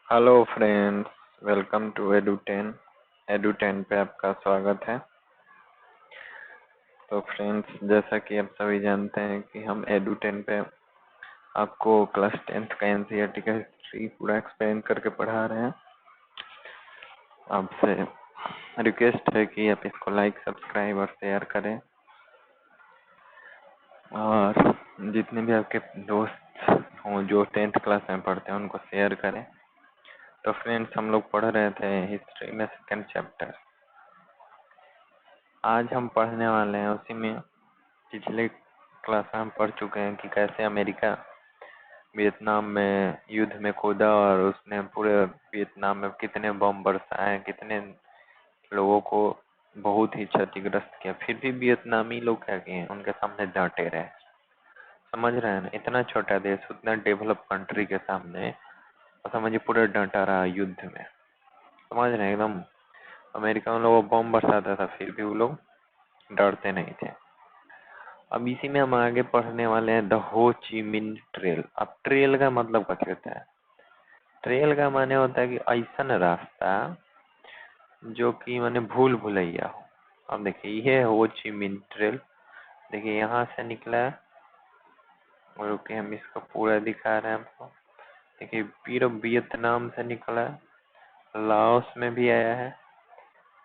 Hello friends, welcome to एडू10 पे आपका स्वागत है। तो फ्रेंड्स, जैसा कि आप सभी जानते हैं कि हम एडू10 पे आपको क्लास 10th का एनसीईआरटी का हिस्ट्री पूरा एक्सप्लेन करके पढ़ा रहे हैं। आपसे रिक्वेस्ट है कि आप इसको लाइक, सब्सक्राइब और शेयर करें, और जितने भी आपके दोस्त हों जो 10th क्लास में पढ़ते हैं उनको शेयर करें। तो फ्रेंड्स, हम लोग पढ़ रहे थे हिस्ट्री में सेकंड चैप्टर। आज हम पढ़ने वाले हैं उसी में पिछले क्लास में हम पढ़ चुके हैं कि कैसे अमेरिका वियतनाम में युद्ध में कूदा और उसने पूरे वियतनाम में कितने बम बरसाए, कितने लोगों को बहुत ही क्षतिग्रस्त किया। फिर भी वियतनामी लोग क्या किए, उनके सामने डटे रहे। समझ रहे हैं ना, इतना छोटा देश उतना डेवलप कंट्री के सामने समझिए पूरा डटा रहा युद्ध में। समझ रहे हैं, एकदम अमेरिका में लोग बम बरसाता था फिर भी वो लोग डरते नहीं थे। अब इसी में हम आगे पढ़ने वाले हैं द हो ची मिन ट्रेल। अब ट्रेल का मतलब क्या होता है? ट्रेल का माने होता है कि ऐसा रास्ता जो कि माने भूल भुलैया हो। अब देखिए, ये हो ची मिन ट्रेल। देखिए यहाँ से निकला है, और रुके हम इसको पूरा दिखा रहे हैं आपको। देखिए, फिर वियतनाम से निकला है, लाओस में भी आया है,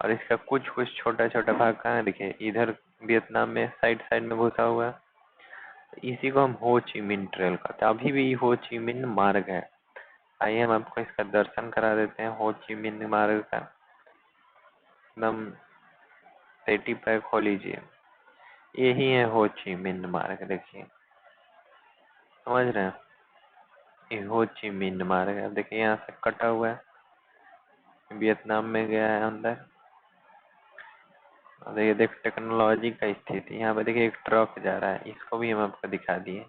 और इसका कुछ कुछ छोटा छोटा भाग कहाँ है? देखिए इधर वियतनाम में साइड साइड में घुसा हुआ है। इसी को हम हो ची मिन ट्रेल कहते हैं। अभी भी हो ची मिन मार्ग है। आइए हम आपको इसका दर्शन करा देते हैं हो ची मिन मार्ग का। एकदम पेटी पैक हो लीजिए, यही है हो ची मिन मार्ग। देखिए, समझ रहे हैं, ये हो ची मिन मार्ग है। देखिए यहाँ से कटा हुआ है, वियतनाम में गया है अंदर। और ये देख टेक्नोलॉजी का स्थिति। यहाँ पे देखिए एक ट्रक जा रहा है, इसको भी हम आपको दिखा दिए।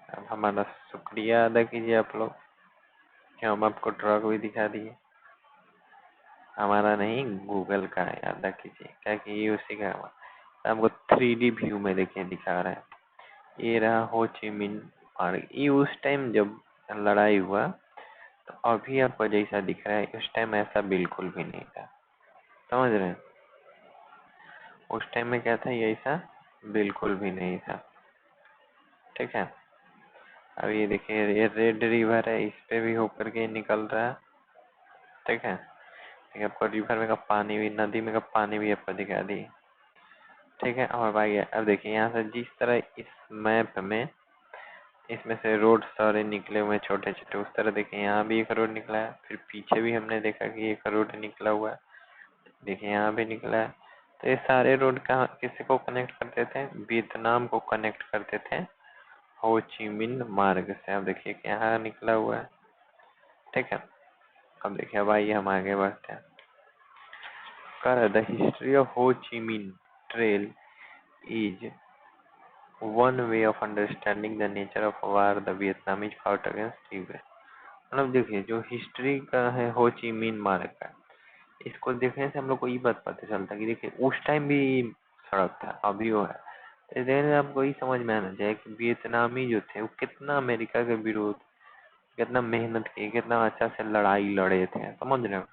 अब हमारा शुक्रिया अदा कीजिए आप लोग कि हम आपको ट्रक भी दिखा दिए। हमारा नहीं, गूगल का अदा कीजिए, क्या कि ये उसी का हमको 3D व्यू में देखिए दिखा रहा है। ये रहा हो ची मिन मार्ग। ये उस टाइम जब लड़ाई हुआ तो अभी आपको जैसा दिख रहा है, उस टाइम ऐसा बिल्कुल भी नहीं था। समझ रहे हैं, उस टाइम में क्या था, ये ऐसा बिल्कुल भी नहीं था। ठीक है। अब ये देखिए, ये रेड रिवर है, इस पे भी होकर के निकल रहा है। ठीक है। ठीक है, आपको रिवर में का पानी भी, नदी में का पानी भी आपको दिखा दी। ठीक है। और भाई अब देखिए यहाँ से जिस तरह इस मैप में इसमें से रोड सारे निकले हुए छोटे छोटे, उस तरह देखिए यहाँ भी एक रोड निकला है। फिर पीछे भी हमने देखा कि एक रोड निकला हुआ है। देखिए यहाँ भी निकला है। तो ये सारे रोड कहाँ किसी को कनेक्ट करते थे? वियतनाम को कनेक्ट करते थे हो ची मिन मार्ग से। अब देखिए कि यहाँ निकला हुआ है। ठीक है। अब देखिए, अब आइए हम आगे बढ़ते हैं। कर द हिस्ट्री ऑफ हो ची मिन trail is one way of understanding the nature of war the Vietnamese fought against US. मतलब देखिए, जो हिस्ट्री का है हो ची मिन मार्ग का, इसको देखने से हम लोग को ये बात पता चलता है कि देखिए उस टाइम भी सड़क था, अभी वो है। तो इस देखने से आपको ये समझ में आना चाहिए कि वियतनामी जो थे वो कितना अमेरिका के विरोध, कितना मेहनत की, कितना अच्छा से लड़ाई लड़े थे। समझ रहे हो,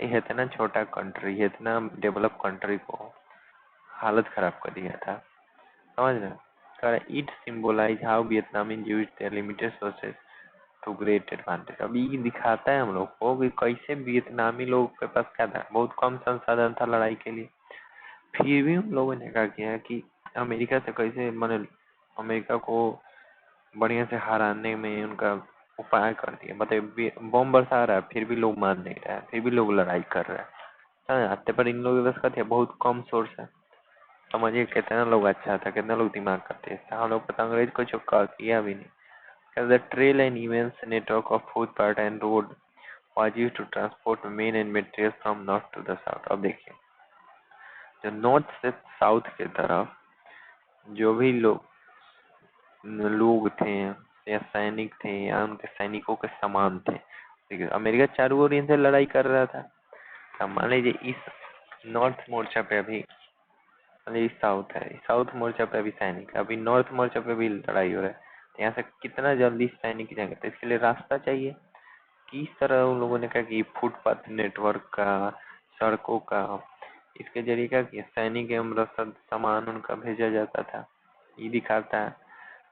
ये इतना छोटा कंट्री, इतना डेवलप कंट्री को हालत खराब कर दिया था। समझ रहे हो, it symbolise how Vietnamese used their limited sources to great advantage. अभी ये दिखाता है हम लोग को कि कैसे वियतनामी लोगों के पास क्या था, बहुत कम संसाधन था लड़ाई के लिए। फिर भी उन लोगों ने क्या किया कि अमेरिका से कैसे, माने अमेरिका को बढ़िया से हराने में उनका उपाय कर दिया। मतलब बम बरसा रहा है फिर भी लोग मान नहीं रहे हैं, फिर भी लोग लड़ाई कर रहे हैं। आते पर इन लोगों के पास क्या था? बहुत कम सोर्स है। समझिए कितना लोग अच्छा था, कितना लोग दिमाग का तेज था। हम लोग पता अंग्रेज को चुका किया भी नहीं। The trail and immense network of footpath and road was used to transport men and materials from north to the south। अब देखिए, जो नॉर्थ से साउथ की तरफ जो भी लोग थे या सैनिक थे या उनके सैनिकों के समान थे, देखिए अमेरिका चारों ओर इनसे लड़ाई कर रहा था। अब मान लीजिए इस नॉर्थ मोर्चा पे अभी, ये साउथ है, साउथ मोर्चा पे अभी सैनिक है, अभी नॉर्थ मोर्चा पे भी लड़ाई हो रहा है। तो यहाँ से कितना जल्दी सैनिक जाएंगे? तो इसके लिए रास्ता चाहिए। किस तरह उन लोगों ने कहा कि फुटपाथ नेटवर्क का, सड़कों का, इसके जरिए क्या किया, सैनिक एवं रसद सामान उनका भेजा जाता था। ये दिखाता है।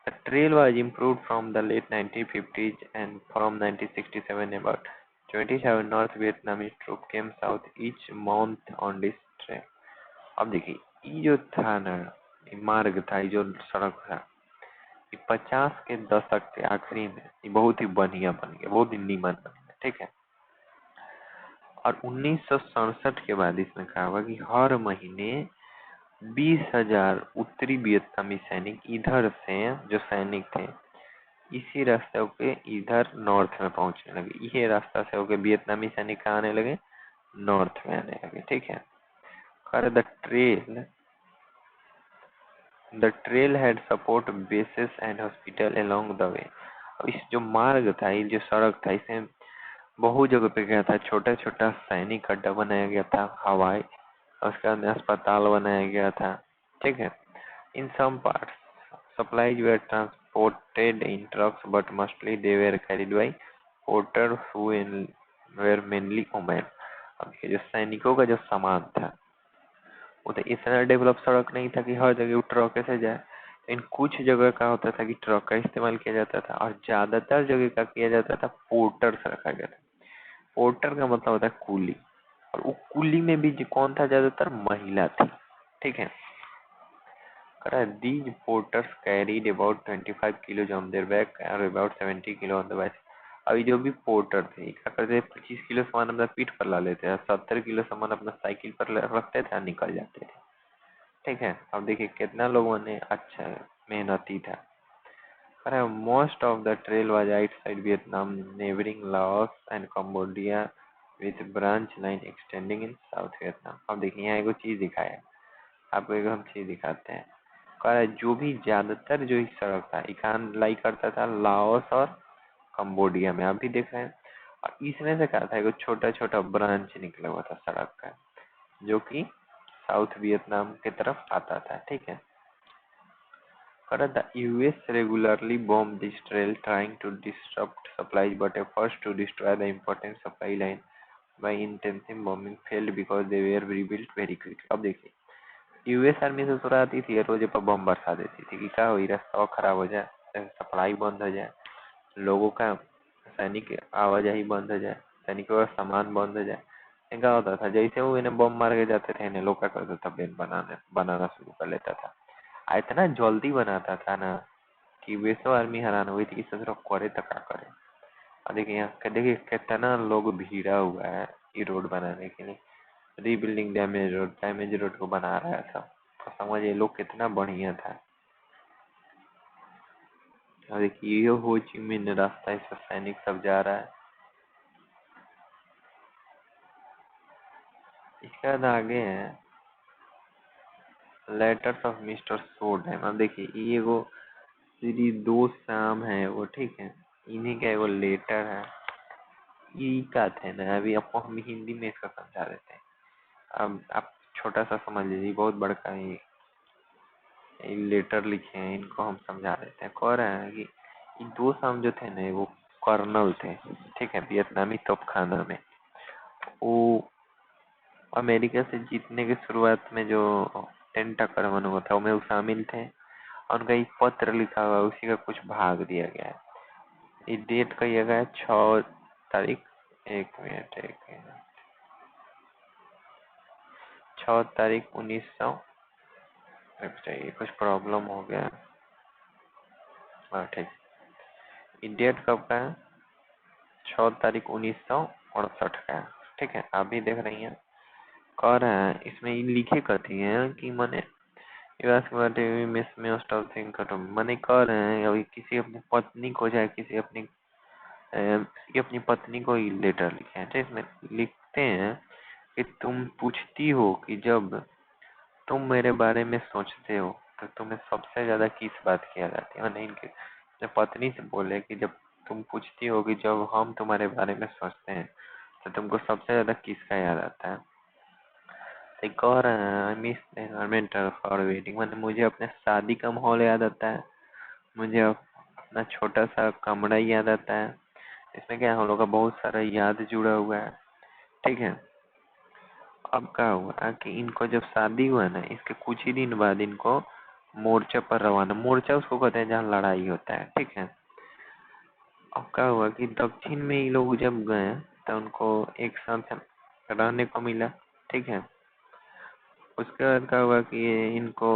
The trail was improved from the late 1950s and from 1967 about 27 North Vietnamese troops came south each month on this trail। अब देखिए, ये जो था ना, ये मार्ग था, ये जो सड़क था, ये 50 के दशक के आखिरी में ये बहुत ही बढ़िया बन गया, बहुत ही नीमन बन गया, ठीक है। और 1967 के बाद इसमें कहा हुआ कि हर महीने 20,000 उत्तरी वियतनामी सैनिक इधर से, जो सैनिक थे, इसी रास्ते होके इधर नॉर्थ में पहुंचने लगे। ये रास्ता से होके वियतनामी सैनिक कहाँ आने लगे, नॉर्थ में आने लगे, ठीक है। कर the trail had support bases and hospital along the way. इस जो मार्ग था, ये जो सड़क था, इसे बहुत जगह पे गया था। छोटा छोटा सैनिक अड्डा बनाया गया था, हवाई, उसके बाद अस्पताल बनाया गया था, ठीक है। In some parts supplies were transported in trucks but mostly they were carried by porters who were mainly women। अब ये जो सैनिकों का जो सामान था, वो तो इतना डेवलप सड़क नहीं था कि हर जगह वो ट्रक से जाए। इन कुछ जगह का होता था कि ट्रक का इस्तेमाल किया जाता था, और ज्यादातर जगह का किया जाता था पोर्टर रखा गया था। पोर्टर का मतलब होता है कुली, और वो कुली में भी कौन था, ज्यादातर महिला थी, ठीक है। These porters carried about 25 kilos on their back और about 70 kilo on the back। अभी जो भी पोर्टर थे, क्या करते, 25 किलो सामान अपना पीठ पर ला लेते हैं, 70 किलो सामान अपना साइकिल पर रखते थे और निकल जाते थे, ठीक है। अब देखिए कितना लोगों ने, अच्छा मेहनती था। अरे most of the trail was outside Vietnam, neighbouring Laos and Cambodia with branch line extending in South Vietnam. अब देखिए यहाँ एक चीज दिखाया है, आपको एक हम चीज दिखाते हैं। जो भी ज्यादातर जो इस सड़क था, इकान लाई करता था लाओस और कंबोडिया में, आप भी देख रहे हैं। और इसमें से कहा था एक छोटा छोटा ब्रांच निकला हुआ था सड़क का, जो कि साउथ वियतनाम की तरफ आता था, ठीक है। The US regularly bomb this trail trying to disturb supply but efforts to destroy the important supply line by intensive bombing failed because they were rebuilt very quickly। अब देखिए, यूएस आर्मी से सुरा आती थी, रोज पर बम बरसा देती थी कि क्या हो, रास्ता खराब हो जाए, सप्लाई बंद हो जाए, लोगों का, सैनिक आवाजाही बंद हो जाए, सैनिकों का सामान बंद हो जाए। क्या होता था, जैसे वो इन्हें बम मार के जाते थे, इन्हें लोग क्या करता था, बेन बनाना शुरू कर लेता था। इतना जल्दी बनाता था ना कि यूएसओ आर्मी हैरान हुई थी कि सोच रहा करे तो क्या करे। और देखिए यहाँ देखिए कितना लोग भीड़ा हुआ है ये रोड बनाने के लिए, रीबिल्डिंग डैमेज रोड को बना रहा है सब। तो समझिए लोग कितना बढ़िया था। और देखिए ये हो ची मिन्ह रास्ता, इस पर सैनिक सब जा रहा है। इसके बाद आगे है लेटर्स ऑफ मिस्टर सोडैम। अब देखिए ये वो श्री दो शाम है वो, ठीक है, इन्हीं का वो लेटर है। ये क्या थे ना, अभी आपको हम हिंदी में इसका समझा देते हैं। अब आप छोटा सा समझ लीजिए, बहुत बड़का ये लेटर लिखे हैं, इनको हम समझा देते हैं। कह रहे हैं कि ये दो शाम जो थे ना, वो कर्नल थे, ठीक है, वियतनामी तोपखाना में। वो अमेरिका से जीतने की शुरुआत में जो टेंटाकरवन हुआ था, उसमें वो शामिल थे। और उनका एक पत्र लिखा हुआ है, उसी का कुछ भाग दिया गया है। ये डेट कही गया है 6 तारीख, 1 मिनट 6 तारीख 1900, चाहिए कुछ प्रॉब्लम हो गया। हाँ ठीक, ये डेट कब का है, 6 तारीख 1968 का है, ठीक है। आप भी देख रही हैं। कह रहे हैं इसमें ये लिखे कहती हैं कि मैंने मैंने कह रहे हैं अभी किसी अपनी पत्नी को, चाहे किसी अपनी पत्नी को ही लेटर लिखे हैं, तो इसमें लिखते हैं कि तुम पूछती हो कि जब तुम मेरे बारे में सोचते हो तो तुम्हें सबसे ज्यादा किस बात की याद आती है। मैंने इनके अपने पत्नी से बोले कि जब तुम पूछती हो कि जब हम तुम्हारे बारे में सोचते हैं तो तुमको सबसे ज्यादा किसका याद आता है। तो कह रहे हैं I miss environment for wedding, मैंने मुझे अपने शादी का माहौल याद आता है, मुझे अपना छोटा सा कमरा याद आता है, इसमें क्या है, हम लोग का बहुत सारा याद जुड़ा हुआ है। ठीक है। अब क्या हुआ कि इनको जब शादी हुआ ना, इसके कुछ ही दिन बाद इनको मोर्चा पर रवाना, मोर्चा उसको कहते हैं जहाँ लड़ाई होता है। ठीक है। अब क्या हुआ कि दक्षिण में ये लोग जब गए तो उनको एक साथ रहने को मिला। ठीक है। उसके बाद क्या हुआ कि इनको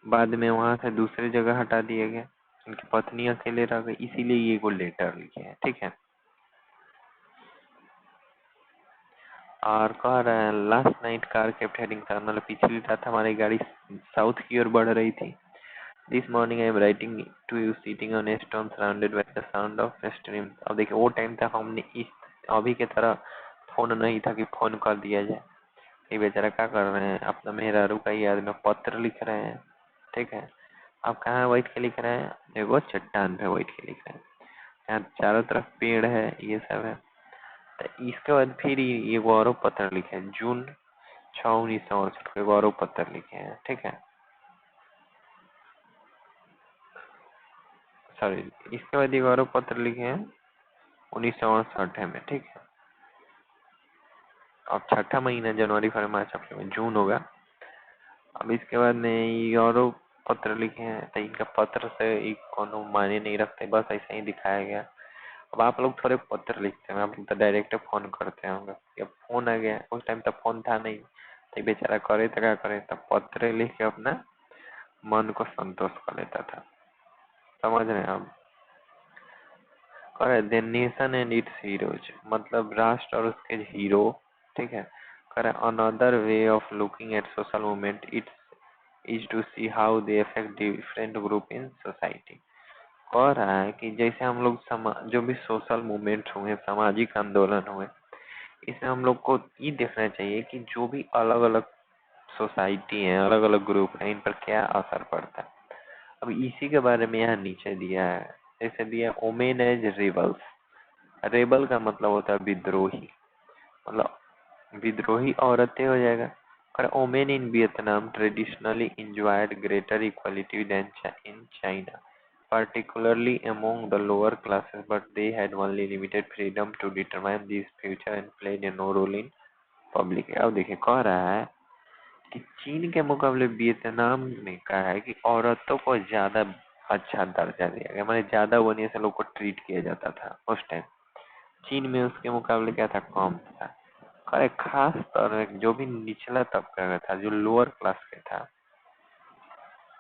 बाद में वहां से दूसरी जगह हटा दिया गया, इनकी पत्नी अकेले रह गई, इसीलिए ये को लेटर लिखे हैं। ठीक है। और कह रहा है last night car kept heading south, मतलब पिछली रात हमारी गाड़ी साउथ की ओर बढ़ रही थी। This morning I am writing to you sitting on a stone surrounded by the sound of stream. अब देखिए वो टाइम तक हमने इस अभी के तरह फोन नहीं था कि फोन कर दिया जाए। ये बेचारा क्या कर रहे हैं, अपना मेहरारू का याद में पत्र लिख रहे हैं। ठीक है। अब कहाँ बैठ के लिख रहे हैं, देखो चट्टान पे बैठ के लिख रहे हैं, यहाँ चारों तरफ पेड़ है, ये सब है। तो इसके बाद फिर ये गौरव पत्र लिखे, जून 6, 1968 को गौरव पत्र लिखे हैं। ठीक है। सॉरी, इसके बाद ये गौरव पत्र लिखे हैं 1968 में। ठीक है। अब छठा महीना जनवरी फरवरी मार्च अप्रैल में जून होगा। अब इसके बाद में ये गौरव पत्र लिखे हैं, तो इनका पत्र से एक कोनो मायने नहीं रखते, बस ऐसा ही दिखाया गया। अब आप लोग थोड़े पत्र लिखते हैं, आप लोग तो डायरेक्ट फोन करते होंगे। अब फोन आ गया, उस टाइम तो फोन था नहीं, तो बेचारा करे तो क्या करे, तो पत्र लिख के अपना मन को संतोष कर लेता था। समझ रहे हैं आप। करे the nation and its heroes, मतलब राष्ट्र और उसके हीरो। ठीक है। करे another way of looking at social movement its is to see how they affect different group in society. कह रहा है कि जैसे हम लोग जो भी सोशल मूवमेंट हुए, सामाजिक आंदोलन हुए, इसमें हम लोग को ये देखना चाहिए कि जो भी अलग अलग सोसाइटी है, अलग अलग ग्रुप है, इन पर क्या असर पड़ता है। अब इसी के बारे में यहाँ नीचे दिया है। जैसे दिया ओमेन एज रेबल्स। रेबल का मतलब होता है विद्रोही, मतलब विद्रोही औरतें हो जाएगा। और women in Vietnam traditionally enjoyed greater equality than in China, particularly among the lower classes, but they had only limited freedom to determine this future and played no role in public। अब देखिए कह रहा है कि चीन के मुकाबले Vietnam में कहा है कि औरतों को ज्यादा अच्छा दर्जा दिया गया, मतलब ज्यादा वरीय से लोग को ट्रीट किया जाता था उस टाइम। चीन में उसके मुकाबले क्या था, कम था। और एक खास तौर में जो भी निचला तबका का था, जो लोअर क्लास के था,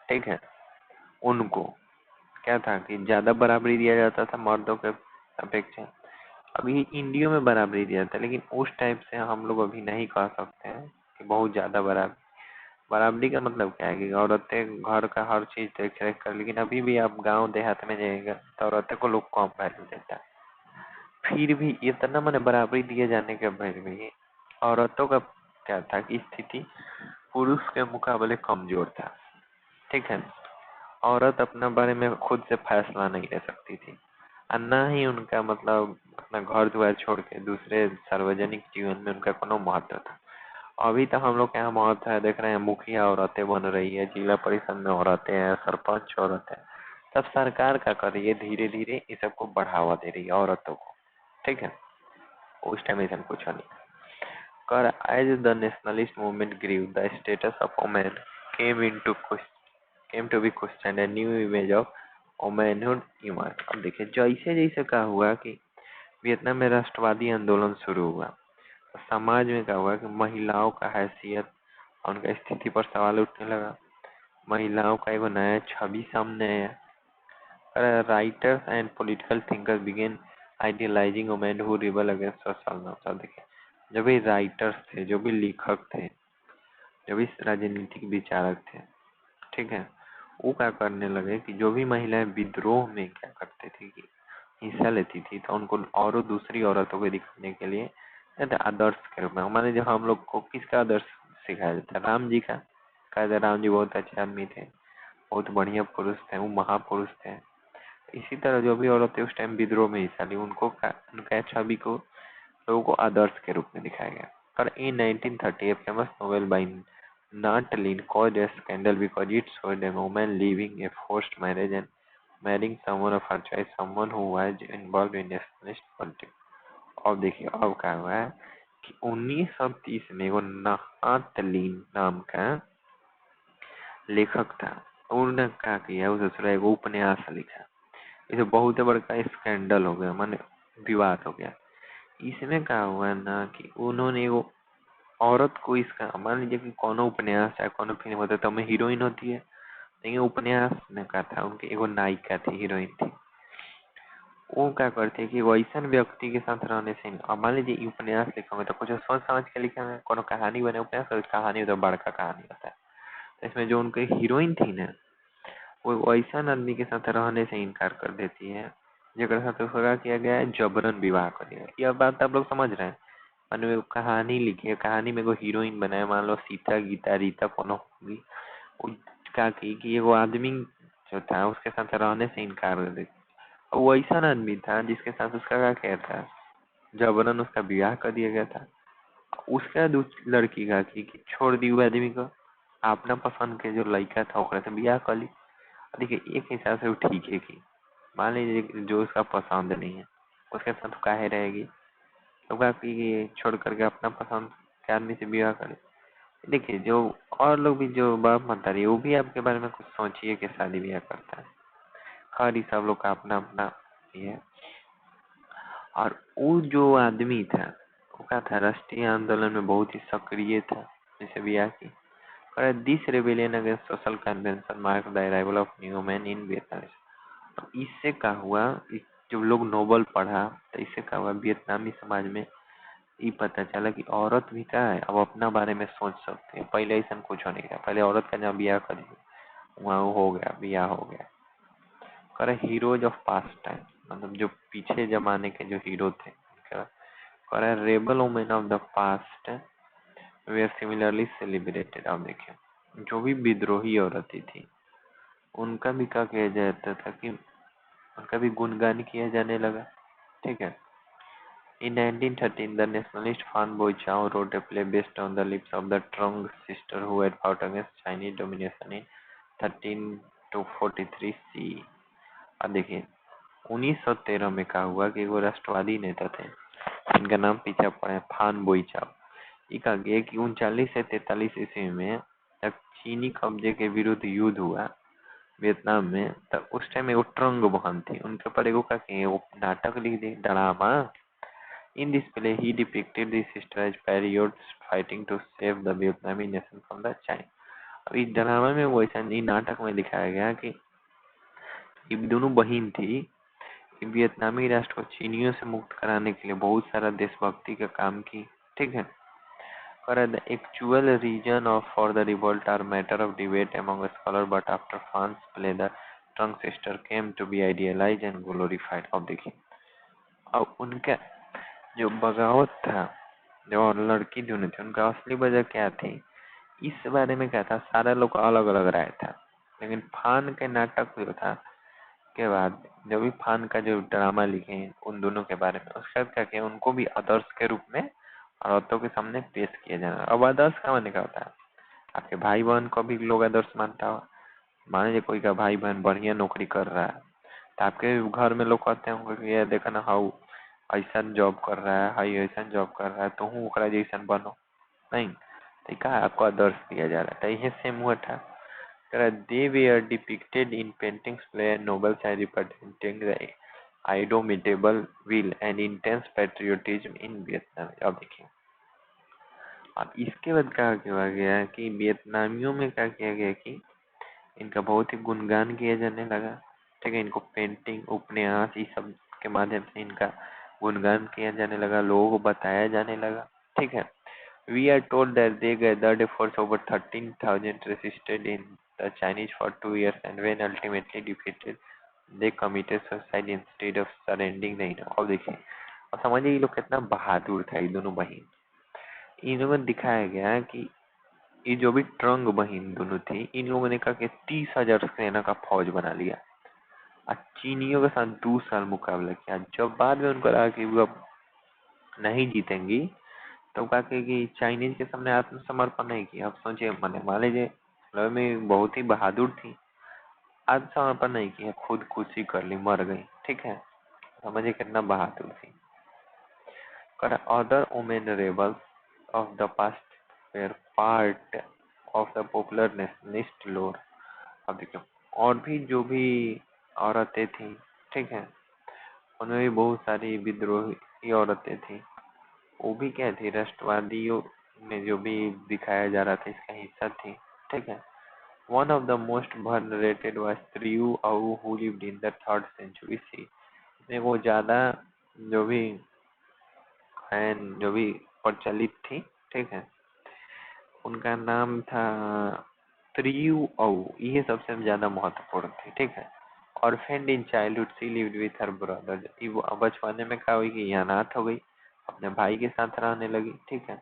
ठीक है, उनको क्या था कि ज्यादा बराबरी दिया जाता था मर्दों के अपेक्षा। अभी इंडिया में बराबरी दिया था, लेकिन उस टाइप से हम लोग अभी नहीं कह सकते हैं कि बहुत ज्यादा बराबरी। बराबरी का मतलब क्या है कि औरतें घर का हर चीज देख रेख कर, लेकिन अभी भी आप गांव देहात में जाएगा तो औरतें को लोग कम वैल्यू देता है। फिर भी इतना मैंने बराबरी दिए जाने के बाद भी औरतों का क्या था कि स्थिति पुरुष के मुकाबले कमजोर था। ठीक है। औरत अपना बारे में खुद से फैसला नहीं ले सकती थी, और ना ही उनका मतलब अपना घर द्वार छोड़ के दूसरे सार्वजनिक जीवन में उनका कोनो महत्व था। अभी तक हम लोग यहाँ महत्व है देख रहे हैं, मुखिया औरतें बन रही है, जिला परिषद में औरतें हैं, सरपंच औरतें हैं। तब सरकार क्या कर रही है, धीरे धीरे इस सबको बढ़ावा दे रही है औरतों को। ठीक है। उस टाइम ऐसा कुछ नहीं कर। As the nationalist movement grew the status of women came into came to be questioned, a new image of womanhood emerged। अब देखिए जैसे जैसे क्या हुआ कि वियतनाम में राष्ट्रवादी आंदोलन शुरू हुआ, तो समाज में क्या हुआ कि महिलाओं का हैसियत और उनका स्थिति पर सवाल उठने लगा। महिलाओं का एक नया छवि सामने आया। Writers and political thinkers began idealising women who rebel against social norms. अब देखिए जो भी राइटर्स थे, जो भी लेखक थे, जो भी राजनीतिक विचारक थे, ठीक है, वो क्या करने लगे कि जो भी महिलाएं विद्रोह में क्या करती थी कि हिस्सा लेती थी, तो उनको और दूसरी औरतों को दिखाने के लिए आदर्श के रूप में, हमारे जो हम लोग को किसका आदर्श सिखाया जाता है, राम जी का। कहते राम जी बहुत अच्छे आदमी थे, बहुत बढ़िया पुरुष थे, वो महापुरुष थे। इसी तरह जो भी औरतें उस टाइम विद्रोह में हिस्सा ली, उनको उनका छवि को लोगों को आदर्श के रूप में दिखाया गया। और इन 1930 a famous novel by Nat Lynn caused a scandal because it showed a woman leaving a forced marriage and marrying someone of her choice, someone who was involve in nationalist politics. अब देखिए अब क्या हुआ है कि 1930 में वो नहातलीन नाम का लेखक था। उन्होंने क्या किया, उस एगो उपन्यास लिखा। इसे बहुत बड़का स्कैंडल हो गया, माने विवाद हो गया। इसमें क्या हुआ ना कि उन्होंने वो औरत को, इसका मान लीजिए कि कोनो उपन्यास है, कोनो फिल्म होता है तो में हीरोइन होती है, लेकिन उपन्यास में क्या था, उनकी एगो नायिका थी, हीरोइन थी। वो क्या करते कि वैसा व्यक्ति के साथ रहने से, अब मान लीजिए उपन्यास लिखोगे तो कुछ सोच समझ के लिखेंगे, कोनो कहानी बने उपन्यास, तो कहानी तो बड़का कहानी होता है। तो इसमें जो उनकी हीरोइन थी ना, वो वैसा आदमी के साथ रहने से इनकार कर देती है, जगह साथ उसका किया गया है, जबरन विवाह कर दिया। यह बात आप लोग समझ रहे हैं। मान लो कहानी लिखी है, कहानी में कोई हीरोइन बनाए, मान लो सीता, गीता, रीता कोनो होगी, वो क्या की कि वो आदमी जो था उसके साथ रहने से इनकार कर देती। वो ऐसा आदमी था जिसके साथ उसका क्या किया था, जबरन उसका विवाह कर दिया गया था। उसका लड़की का कि छोड़ दी हुआ आदमी को, अपना पसंद के जो लड़का था ओकरा से बियाह कर ली। देखिए एक हिसाब से वो ठीक है कि मान लीजिए कि जो उसका पसंद नहीं है उसके साथ काहे रहेगी, तो बाकी छोड़ करके अपना पसंद के आदमी से बियाह करे। देखिए जो और लोग भी, जो बाप मतारी, वो भी आपके बारे में कुछ सोचिए कि शादी ब्याह करता है। हर ही सब लोग का अपना अपना ये है। और वो जो आदमी था वो क्या था, राष्ट्रीय आंदोलन में बहुत ही सक्रिय था, जैसे ब्याह की। और this rebellion against social convention mark the arrival of new man in Vietnam. तो इससे क्या हुआ, जब लोग नोबल पढ़ा तो इससे क्या हुआ, वियतनामी समाज में ये पता चला कि औरत भी क्या है, अब अपना बारे में सोच सकती है। पहले ऐसा कुछ नहीं था, पहले औरत का जहाँ ब्याह कर वहाँ हो गया, ब्याह हो गया। करे हीरोज ऑफ पास्ट टाइम, मतलब जो पीछे जमाने के जो हीरो थे, करे rebel women of the past they are similarly celebrated. अब देखिए जो भी विद्रोही औरतें थी उनका भी क्या किया जाता था कि उनका भी गुणगान किया जाने लगा। ठीक है। In 1913, the nationalist Fan Boichao wrote a play based on the lives of the Trung sister who had fought against Chinese domination in 13 to 43 CE। अब देखिए 1913 में क्या हुआ कि वो राष्ट्रवादी नेता थे, इनका नाम पीछे पड़े फान बोईचाओ। ये कहा गया कि 39 से 43 ईस्वी में जब चीनी कब्जे के विरुद्ध युद्ध हुआ वियतनाम में, तब उस टाइम एगो ट्रंग बहन थी, उनके ऊपर एगो का वो नाटक लिख दी, drama. In this play, he depicted the sister as periods fighting to save the Vietnamese nation from the China। अब इस ड्रामा में वो ऐसा, इस नाटक में दिखाया गया कि ये दोनों बहन थी, वियतनामी राष्ट्र को चीनियों से मुक्त कराने के लिए बहुत सारा देशभक्ति का काम की। ठीक है। For the actual reason of for the revolt are matter of debate among scholars, but after Fran's play, the Trunk sister came to be idealized and glorified। अब देखिए अब उनका जो बगावत था, जो और लड़की दोनों थी, उनका असली वजह क्या थी, इस बारे में क्या था, सारा लोग अलग अलग राय था। लेकिन फान के नाटक जो था के बाद, जो भी फान का जो ड्रामा लिखे उन दोनों के बारे में, उसका क्या किया, उनको भी आदर्श के रूप में औरतों के सामने पेश किया जाना। अब आदर्श का माने क्या होता है, आपके भाई बहन को भी लोग आदर्श मानता हो। मान लीजिए कोई का भाई बहन बढ़िया नौकरी कर रहा है, तो आपके घर में लोग कहते होंगे कि ये देखा ना, हाउ ऐसा जॉब कर रहा है, हाई ऐसा जॉब कर रहा है, तो हूँ ओकरा जैसा बनो। नहीं, तो का आपको आदर्श दिया जा रहा है। तो यही सेम हुआ था। They were depicted in paintings, play and novels as representing the indomitable will and intense patriotism in Vietnam। अब देखिए अब इसके बाद क्या किया गया कि वियतनामियों में क्या किया गया कि इनका बहुत ही गुणगान किया जाने लगा। ठीक है। इनको पेंटिंग, उपन्यास, इस सब के माध्यम से इनका गुणगान किया जाने लगा, लोगों को बताया जाने लगा। ठीक है। We are told that they gathered a force over 13,000, resisted in the Chinese for 2 years, and when ultimately defeated, they committed suicide instead of surrendering the Indo। अब देखिए, और समझिए ये लोग कितना बहादुर था, ये दोनों बहन। इन लोगों में दिखाया गया कि ये जो भी ट्रंग बहन दोनों थी, इन लोगों ने कहा कि 30,000 सेना का फौज बना लिया और चीनियों के साथ 2 साल मुकाबला किया। जब बाद में उनको लगा कि वो अब नहीं जीतेंगी, तो कहा कि चाइनीज के सामने आत्मसमर्पण नहीं किया। अब सोचिए, मैंने मान लीजिए लड़ाई में बहुत ही बहादुर थी, आत्मसमर्पण नहीं किया, खुदकुशी कर ली, मर गई। ठीक है, समझिए कितना बहादुर थी। कर other women rebels of the past were part of the popular nationalist lore. अब देखिए, और भी जो भी औरतें थी, ठीक है, उनमें भी बहुत सारी विद्रोही औरतें थी। वो भी क्या थी, राष्ट्रवादियों में जो भी दिखाया जा रहा था इसका हिस्सा थी। ठीक है, one of the most venerated was Trieu Au who lived in the 3rd century C. इसमें वो ज्यादा जो भी जो भी प्रचलित थी, ठीक है, उनका नाम था त्रियु आउ, ये सबसे ज्यादा महत्वपूर्ण थी। ठीक है, orphaned in childhood she lived with her brother. वो बचपने में क्या हुई कि ये अनाथ हो गई, अपने भाई के साथ रहने लगी। ठीक है,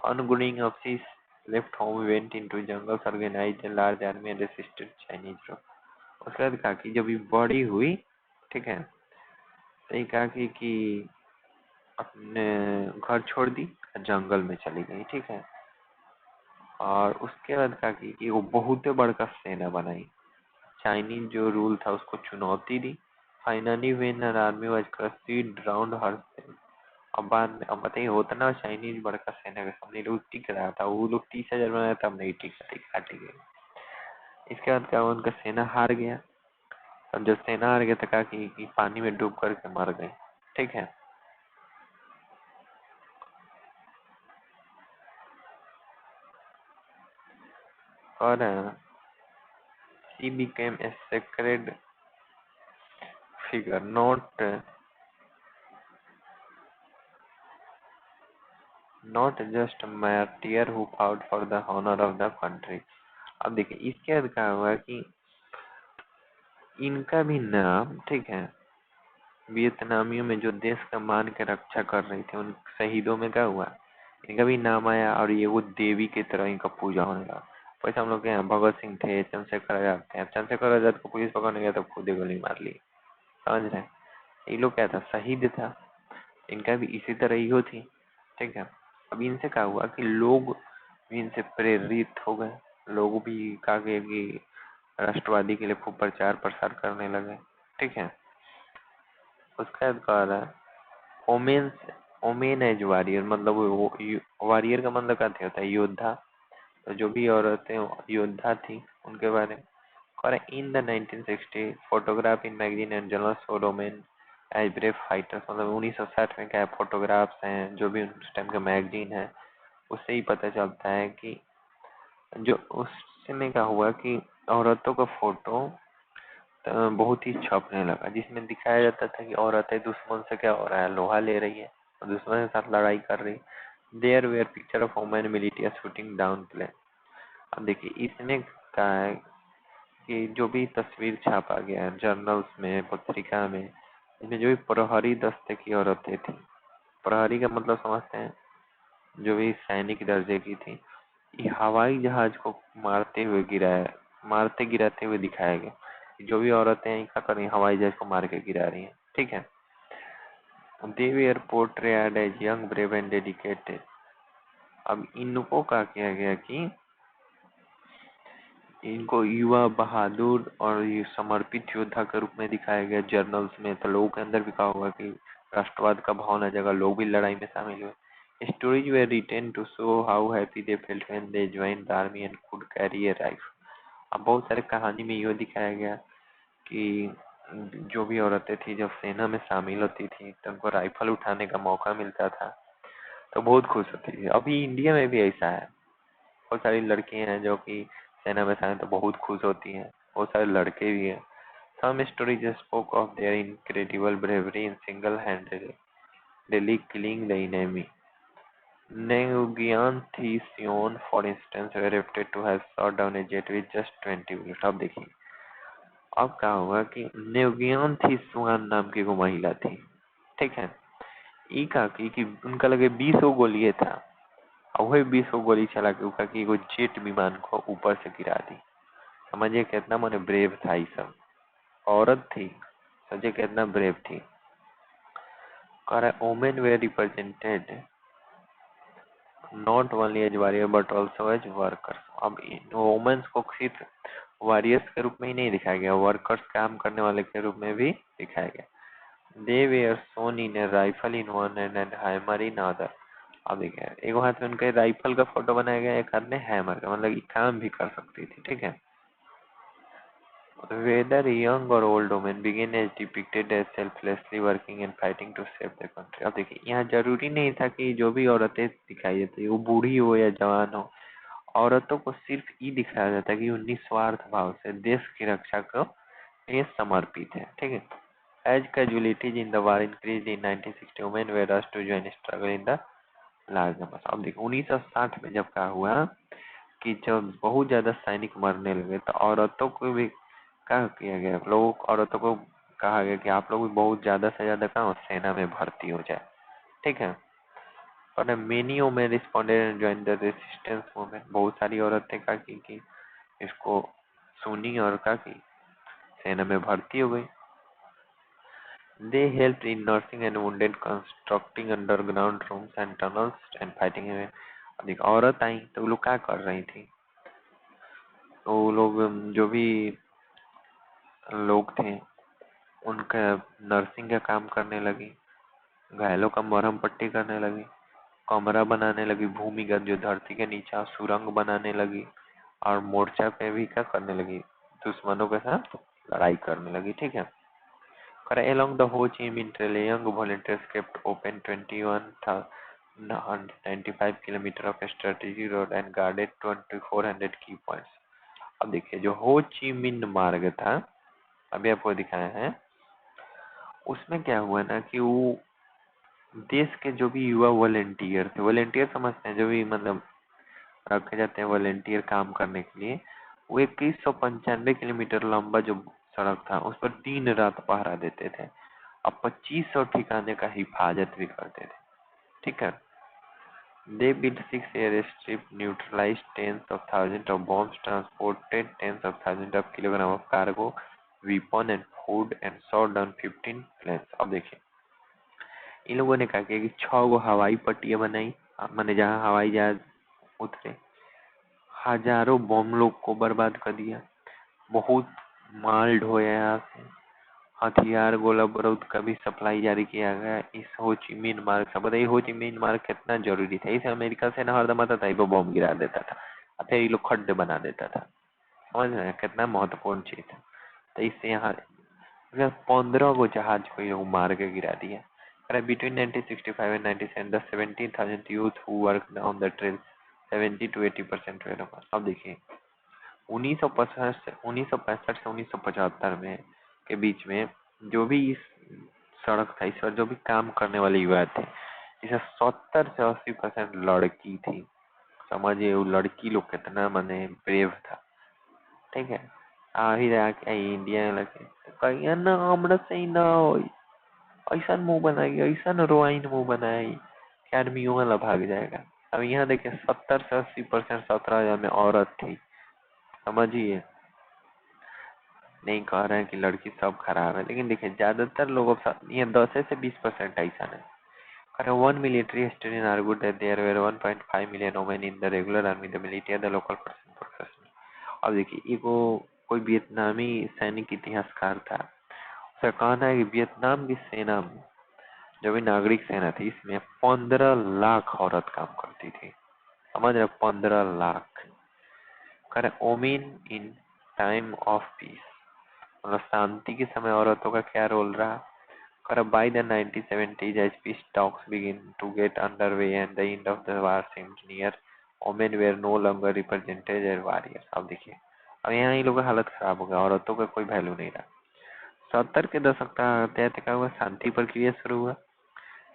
on growing up she left home went into jungles organised a large army and resisted Chinese rule. उसके बाद कहा कि जब ये बड़ी हुई, ठीक है, तो ये कहा कि अपने घर छोड़ दी, जंगल में चली गई। ठीक है, और उसके बाद कहा कि वो बहुत बड़का सेना बनाई, चाइनीज जो रूल था उसको चुनौती दी। Finally when her army was crushed round her, अब बाद में अब बताइए, होता ना चाइनीज बड़का सेना के सामने लोग टिक रहा था, वो लोग 30,000 बनाया था, अब नहीं टिका गए। इसके बाद क्या हुआ, उनका सेना हार गया। अब जब सेना हार गया तो कहा कि पानी में डूब करके मर गए। ठीक है, और she became a sacred figure, not just a martyr who fought for the honor of the country। अब देखिए, इसके बाद क्या हुआ कि इनका भी नाम, ठीक है, वियतनामियों में जो देश का मान के रक्षा कर रही थी, उन शहीदों में क्या हुआ, इनका भी नाम आया, और ये वो देवी की तरह इनका पूजा होने लगा। वैसे हम लोग के यहाँ भगत सिंह थे, चंद्रशेखर आजाद थे। अब चंद्रशेखर आजाद को पुलिस पकड़ने गया तो खुद ही गोली मार ली। समझ रहे हैं? ये लोग क्या था, शहीद था, इनका भी इसी तरह ही थी। ठीक है, अब इनसे क्या हुआ कि लोग भी इनसे प्रेरित हो गए, लोग भी कहा गया कि राष्ट्रवादी के लिए खूब प्रचार प्रसार करने लगे। ठीक है, उसका बाद कह रहा है ओमेन्स, ओमेन एज वॉरियर, मतलब वॉरियर का मतलब क्या होता है, योद्धा। तो जो भी औरतें योद्धा थी उनके बारे में कह रहे, in the 1960 photograph in magazine and journal show women as brave fighters. मतलब 1960 में क्या है, फोटोग्राफ्स हैं जो भी उस टाइम का मैगजीन है, उससे ही पता चलता है कि जो उस समय का हुआ कि औरतों का फोटो बहुत ही छपने लगा, जिसमें दिखाया जाता था कि औरतें दुश्मन से क्या हो रहा है, लोहा ले रही है और दुश्मन के साथ लड़ाई कर रही। There were picture of women military shooting down plane. अब देखिए, इसमें क्या है कि जो भी तस्वीर छापा गया है जर्नल्स में, पत्रिका में, इसमें जो भी प्रहरी दस्ते की औरतें थी, प्रहरी का मतलब समझते हैं, जो भी सैनिक दर्जे की थी, ये हवाई जहाज को मारते गिराते हुए दिखाया गया। जो भी औरतें हैं क्या कर रही हैं, हवाई जहाज को मार के गिरा रही हैं। ठीक है, they were portrayed as young brave and dedicated. अब इनको क्या किया गया कि इनको युवा बहादुर और ये समर्पित योद्धा के रूप में दिखाया गया जर्नल्स में। तो लोगों के अंदर भी कहा हुआ कि राष्ट्रवाद का भावना जगह, लोग भी लड़ाई में शामिल हुए। Stories were written to show how happy they felt when they join the army and could carry a rifle. अब बहुत सारे कहानी में यह दिखाया गया कि जो भी औरतें थी जब सेना में शामिल होती थी तो उनको राइफल उठाने का मौका मिलता था तो बहुत खुश होती थी। अभी इंडिया में भी ऐसा है, बहुत सारी लड़कियां हैं जो कि सेना में शामिल तो बहुत खुश होती हैं, बहुत सारे लड़के भी हैं। Some stories spoke of their incredible bravery in single-handedly killing the enemy. Nguyen Thi Sion, for instance, were reputed to have shot down a jet with just 20 bullets। अब देखिए, अब क्या हुआ कि नेवगियान थी सुहान नाम की वो महिला थी। ठीक है, ई का कि उनका लगे 20 गोली था, और वही 20 गोली चला के उनका कि वो जेट विमान को ऊपर से गिरा दी। समझिए कितना मन ब्रेव था ये सब, औरत थी, समझिए कितना ब्रेव थी। और women were represented not only as warrior but also as workers. अब वुमेन्स को सिर्फ वॉरियर्स के रूप में ही नहीं दिखाया गया, वर्कर्स काम करने वाले के रूप में भी दिखाया गया। They were shown in a rifle in one and hammer in other. अब देखिए एक हाथ में उनके राइफल का फोटो बनाया गया, एक हाथ में हैमर का, मतलब ये काम भी कर सकती थी। ठीक है। Whether young or old women begin as depicted as selflessly working and fighting to save the country। अब देखिए यहाँ जरूरी नहीं था कि जो भी औरतें दिखाई देती है वो बूढ़ी हो या जवान हो, औरतों को सिर्फ ये दिखाया जाता है कि वो निस्वार्थ भाव से देश की रक्षा को लिए समर्पित है। ठीक है। As casualties in the war increased in 1960, women were asked to join struggle in the large numbers। अब देखो 1960 में जब क्या हुआ कि जब बहुत ज्यादा सैनिक मरने लगे तो औरतों को भी क्या किया गया, औरतों को कहा गया कि आप लोग भी बहुत ज्यादा से ज्यादा क्या सेना में भर्ती हो जाए। ठीक है। और many women responded and join the resistance movement. बहुत सारी औरतें क्या की कि इसको सुनी और क्या की सेना में भर्ती हो गई। They help in nursing and wounded, constructing underground rooms and tunnels and fighting. अधिक औरत आई तो वो लोग क्या कर रही थी, तो वो लोग जो भी लोग थे उनका नर्सिंग का काम करने लगी, घायलों का मरहम पट्टी करने लगी, कमरा बनाने लगी, भूमिगत जो धरती के नीचे सुरंग बनाने लगी, और मोर्चा पे भी क्या करने लगी, दुश्मनों के साथ लड़ाई करने लगी। ठीक है। Along the Ho Chi Minh Trail, young volunteers kept open 21,95 kilometer of strategic road and guarded 2,400 key points। अब देखिए जो हो ची मिन्ह मार्ग था, अभी आपको दिखाया है, उसमें क्या हुआ ना कि वो देश के जो भी युवा वॉलेंटियर थे, वॉलेंटियर समझते हैं जो भी मतलब रखे जाते हैं वॉलेंटियर काम करने के लिए, वो 2195 किलोमीटर लंबा जो सड़क था उस पर दिन रात पहरा देते थे, अब 2500 ठिकाने का हिफाजत भी करते थे। ठीक है। They built 6 airstrips, neutralized tens of thousands of bombs, transported tens of thousands of kilograms of cargo, weapon and food, and shot down 15 planes। अब देखिए इन लोगों ने क्या किया कि 6 हवाई पट्टियां बनाई, मैंने जहाँ हवाई जहाज उतरे, हजारों बम लोग को बर्बाद कर दिया, बहुत माल ढोया यहाँ से, हथियार गोला बारूद का भी सप्लाई जारी किया गया इस हो ची मिन्ह मार्ग से। बताइए हो ची मिन्ह मार्ग कितना जरूरी था, इसे अमेरिका से ना हरदम आता था, इस पर बम गिरा देता था और फिर ये लोग खड्डे बना देता था। समझ रहे हैं कितना महत्वपूर्ण चीज था। तो इससे यहाँ 15 गो जहाज को ये लोग मार के गिरा दिया। Between 1965 and 97, the 17,000 youth who worked on the trail, 70 to 80% were women। अब देखिए 1965 से 1975 में के बीच में जो भी इस सड़क था, इस पर जो भी काम करने वाले युवा थे, इसे 70 से 80% लड़की थी। समझिए वो लड़की लोग कितना मने ब्रेव था। ठीक है। आही जाके इंडिया लगे तो कहिए ना हमरा से ही ना हो, ऐसा मुंह बनाई, ऐसा रोआइन मुंह बनाई कि आदमी वाला भाग जाएगा। अब यहाँ देखिए 70 से 80% 17,000 में औरत थी। समझिए नहीं कह रहे हैं कि लड़की सब खराब है, लेकिन देखिए ज्यादातर लोगों के साथ ये 10 से 20% ऐसा नहीं। One military historian argued that there were 1.5 million women in the regular army, the military, the local person professional। अब देखिए एगो कोई वियतनामी सैनिक इतिहासकार था, उसका कहना है कि वियतनाम की सेना में जो भी नागरिक सेना थी इसमें 15 लाख औरत काम करती थी। समझ रहे 15 लाख। करे ओमिन इन टाइम ऑफ पीस, मतलब शांति के समय औरतों का क्या रोल रहा। कर by the 1970s as peace talks begin to get underway and the end of the war seemed near, women were no longer represented as warriors। अब देखिए अब यहाँ इन लोगों का हालत खराब हो गया, औरतों का कोई वैल्यू नहीं रहा। 70 के दशक का तहत क्या हुआ, शांति प्रक्रिया शुरू हुआ,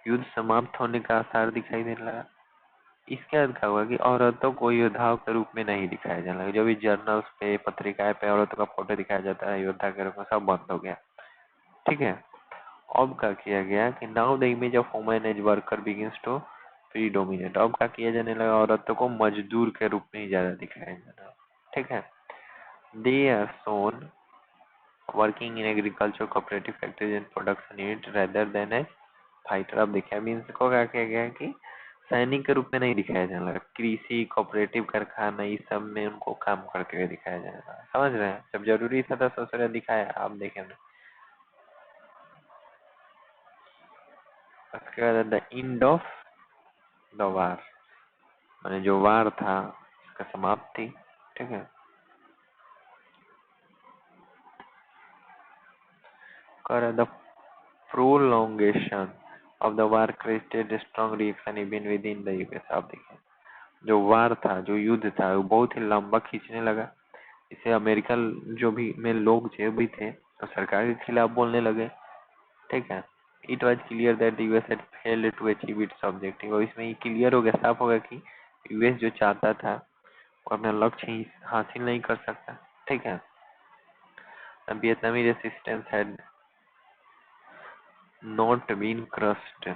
युद्ध समाप्त होने का आसार दिखाई देने लगा। इसके बाद क्या हुआ कि औरतों को योद्धाओं के रूप में नहीं दिखाया जाने लगा, जो भी जर्नल्स पे पत्रिकाएं पे औरतों का फोटो दिखाया जाता है योद्धा के रूप में, सब बंद हो गया। ठीक है। अब क्या किया गया कि now the image of women as worker begins to predominate. अब क्या किया जाने लगा, औरतों को मजदूर के रूप में ही ज्यादा दिखाया जाना है। ठीक है। They are shown working in agriculture cooperative factories and production unit rather than as fighter. अब देखिए अभी इनको क्या किया गया कि सैनिक के रूप में नहीं दिखाया जाने लगा, कृषि कोऑपरेटिव कारखाना इस सब में उनको काम करते हुए दिखाया जाने लगा। समझ रहे हैं? जब जरूरी था तो ससुरा दिखाया, आप देखें। उसके बाद the end of the war, मैंने जो वार था इसका समाप्ति। ठीक है, कर the prolongation of the war created strong reaction even with in the US. आप देखें, जो वार था, जो युद्ध था, वो बहुत ही लंबा खींचने लगा। इससे अमेरिका जो भी में लोग जो भी थे तो सरकार के खिलाफ बोलने लगे। ठीक है, it was clear that US had failed to achieve its objective। और इसमें ये क्लियर हो गया, साफ हो गया कि यूएस जो चाहता था वो अपना लक्ष्य हासिल नहीं कर सकता। ठीक है, वियतनामी resistance had not been crushed।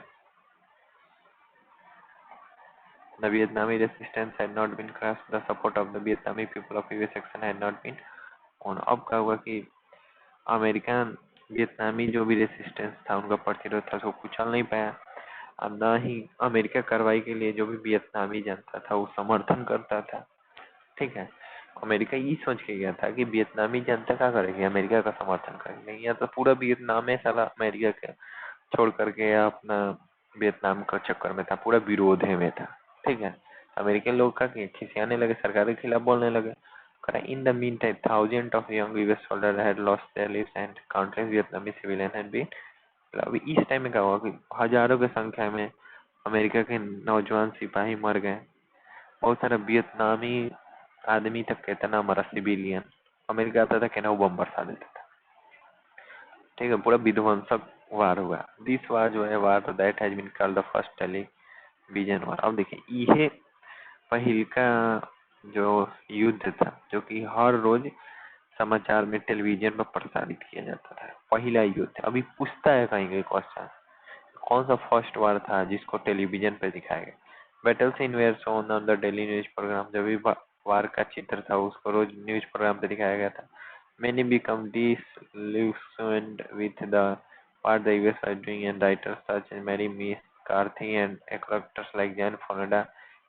The Vietnamese resistance had not been crushed. The support of the Vietnamese people of US section had not been won। अब क्या हुआ कि अमेरिकन वियतनामी जो भी रेसिस्टेंस था, उनका प्रतिरोध था, उसको कुचल नहीं पाया। अब न ही अमेरिका कार्रवाई के लिए जो भी वियतनामी जनता था वो समर्थन करता था। ठीक है, अमेरिका ये सोच के गया था कि वियतनामी जनता क्या करेगी, अमेरिका का समर्थन करेगी। या तो पूरा वियतनाम है साला अमेरिका के छोड़ करके अपना वियतनाम का चक्कर में था, पूरा विरोध में था। ठीक है, अमेरिकन लोग का खिसियाने लगे, सरकार के खिलाफ बोलने लगे। In the meantime, thousands of young US soldiers had lost their lives and countless Vietnamese civilians had been। अभी इस टाइम में क्या हुआ कि हजारों की संख्या में अमेरिका के नौजवान सिपाही मर गए। बहुत सारा वियतनामी आदमी तक कितना मरा, सिविलियन। अमेरिका आता था कहना वो बम बरसा देता था। ठीक है, पूरा विध्वंसक वार हुआ। दिस वार जो है war that has been called the first television war. अब देखिए, ये पहिल का जो युद्ध था जो कि हर रोज समाचार में टेलीविजन पर प्रसारित किया जाता था, पहला युद्ध। अभी पूछता है कहीं कहीं क्वेश्चन, कौन सा फर्स्ट वार था जिसको टेलीविजन पे दिखाया गया। Battle scene were shown on the daily news programme. जब भी वार का चित्र था उसको रोज न्यूज प्रोग्राम पे दिखाया गया था। Many become disillusioned with the what the US are doing, and writers such as Mary McCarthy and characters like Jane Fonda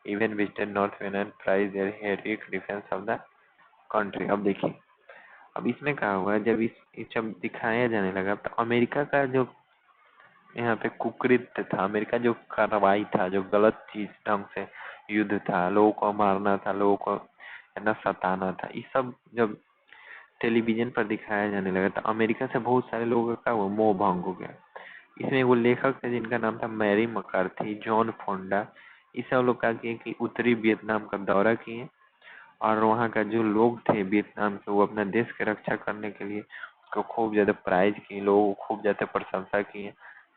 even visited North Vietnam and prized their heroic defense of the country। अब देखिए, अब इसमें क्या हुआ, जब इस जब दिखाया जाने लगा तो अमेरिका का जो यहाँ पे कुकृत्य था, अमेरिका जो कार्रवाई था, जो गलत चीज ढंग से युद्ध था, लोगों को मारना था, लोगों को है ना सताना था, ये सब जब टेलीविजन पर दिखाया जाने लगा तो अमेरिका से बहुत सारे लोगों का वो मोह भंग हो गया। इसमें वो लेखक थे जिनका नाम था मैरी मकार्थी, जॉन फोंडा। ये सब लोग क्या किए कि उत्तरी वियतनाम का दौरा किए और वहाँ का जो लोग थे वियतनाम के, वो अपना देश की रक्षा करने के लिए उसको खूब ज्यादा प्राइज किए, लोगों को खूब ज्यादा प्रशंसा किए।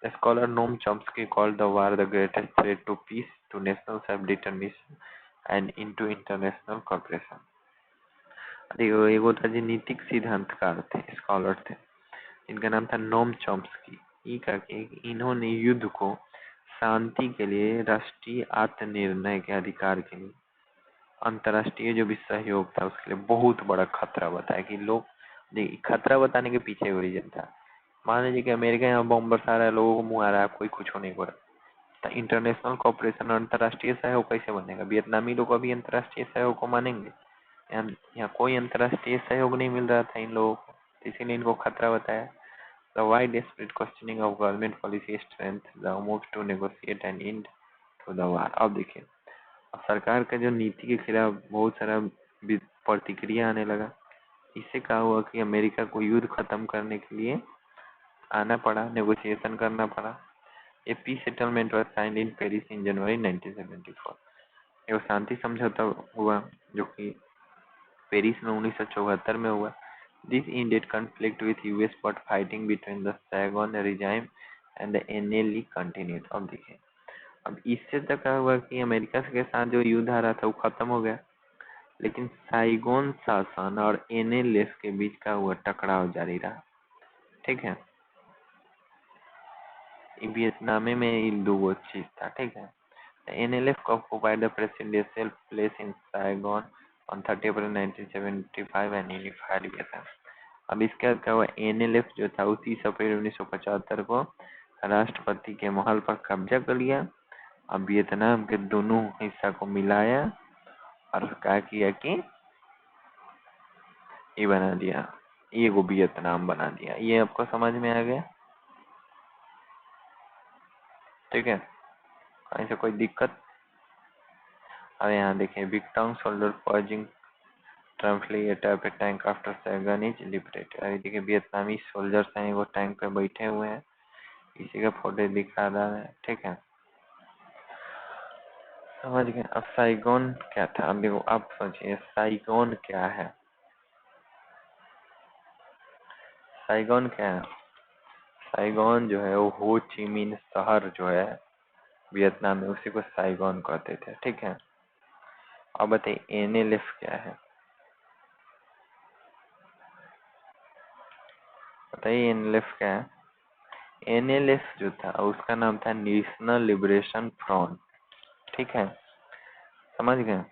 Scholar Noam Chomsky called the war the greatest threat to peace, to national self determination and into international corporation. एगो राजनीतिक सिद्धांतकार थे, स्कॉलर थे, इनका नाम था नोम चॉम्स्की। इन्होंने युद्ध को शांति के लिए, राष्ट्रीय आत्मनिर्णय के अधिकार के लिए, अंतर्राष्ट्रीय जो भी सहयोग था उसके लिए बहुत बड़ा खतरा बताया। कि लोग देखिए, खतरा बताने के पीछे वो रीजन था। मान लीजिए कि अमेरिका यहाँ बम बरसा रहा है, लोगों को मुँह आ रहा है, कोई कुछ नहीं हो रहा, तो इंटरनेशनल कॉपरेशन, अंतर्राष्ट्रीय सहयोग कैसे बनेगा। वियतनामी लोग अभी अंतर्राष्ट्रीय सहयोग को मानेंगे? यहाँ कोई अंतर्राष्ट्रीय सहयोग नहीं मिल रहा था इन लोगों को, इसीलिए इनको खतरा बताया। The widespread questioning of government policy strengthened the move to negotiate an end to the war। अब देखिए, अब सरकार का जो नीति के खिलाफ बहुत सारा प्रतिक्रिया आने लगा। इससे क्या हुआ कि अमेरिका को युद्ध खत्म करने के लिए आना पड़ा, नेगोशिएशन करना पड़ा। A peace settlement was signed in Paris in January 1974। एक शांति समझौता हुआ जो कि पेरिस में 1974 में हुआ। This ended conflict with US, but fighting between the Saigon regime and the NLE continued। अब देखिए, अब इससे तक क्या हुआ कि अमेरिका के साथ जो युद्ध आ रहा था वो खत्म हो गया, लेकिन साइगोन शासन और एनएलएफ के बीच का हुआ टकराव जारी रहा। ठीक है, वियतनाम में इन दो चीज था। ठीक है, NLF occupied the presidential place in Saigon on 30 April 1975 and unified Vietnam। अब इसके बाद क्या हुआ, एनएलएफ जो था 30 अप्रैल 1975 को राष्ट्रपति के महल पर कब्जा कर लिया अब वियतनाम के दोनों हिस्सा को मिलाया और क्या किया कि ये बना दिया, ये को वियतनाम बना दिया। ये आपको समझ में आ गया? ठीक है, कहीं से कोई दिक्कत? अब यहाँ देखें, विक्टोंग सोल्जर पर्जिंग ट्रम्पली अटैक पे tank after Sagan is liberated. अभी देखिए वियतनामी सोल्जर्स हैं, वो टैंक पे बैठे हुए हैं, इसी का फोटो दिखा रहा है। ठीक है, समझ गए? अब साइगोन क्या था? अब देखो, आप सोचिए साइगोन क्या है? साइगोन क्या है? साइगोन जो है वो हो ची मिन शहर जो है वियतनाम में, उसी को साइगोन कहते थे। ठीक है, अब बताइए एनएलएफ क्या है? बताइए एनएलएफ क्या है? एनएलएफ जो था उसका नाम था नेशनल लिबरेशन फ्रंट। ठीक है, समझ गए?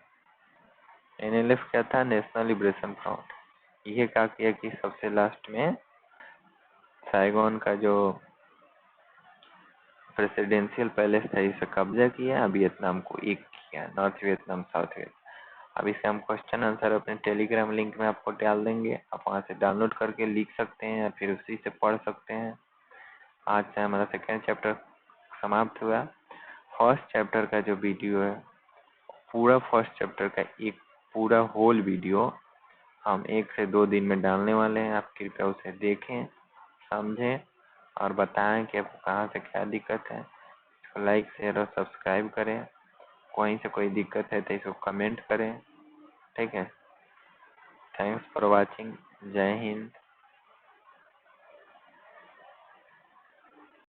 एनएलएफ क्या था? National liberation front. ये क्या किया कि सबसे लास्ट में साइगोन का जो प्रेसिडेंशियल पैलेस था इसे कब्जा किया, वियतनाम को एक किया, नॉर्थ वियतनाम साउथ वियतनाम। अब इसका हम क्वेश्चन आंसर अपने टेलीग्राम लिंक में आपको डाल देंगे, आप वहां से डाउनलोड करके लिख सकते हैं या फिर उसी से पढ़ सकते हैं। आज से हमारा सेकेंड चैप्टर समाप्त हुआ। फर्स्ट चैप्टर का जो वीडियो है, पूरा फर्स्ट चैप्टर का एक पूरा होल वीडियो हम 1 से 2 दिन में डालने वाले हैं। आप कृपया उसे देखें, समझें और बताएं कि आपको कहाँ से क्या दिक्कत है। इसको लाइक शेयर और सब्सक्राइब करें। कहीं से कोई दिक्कत है तो इसको कमेंट करें। ठीक है, थैंक्स फॉर वॉचिंग। जय हिंद।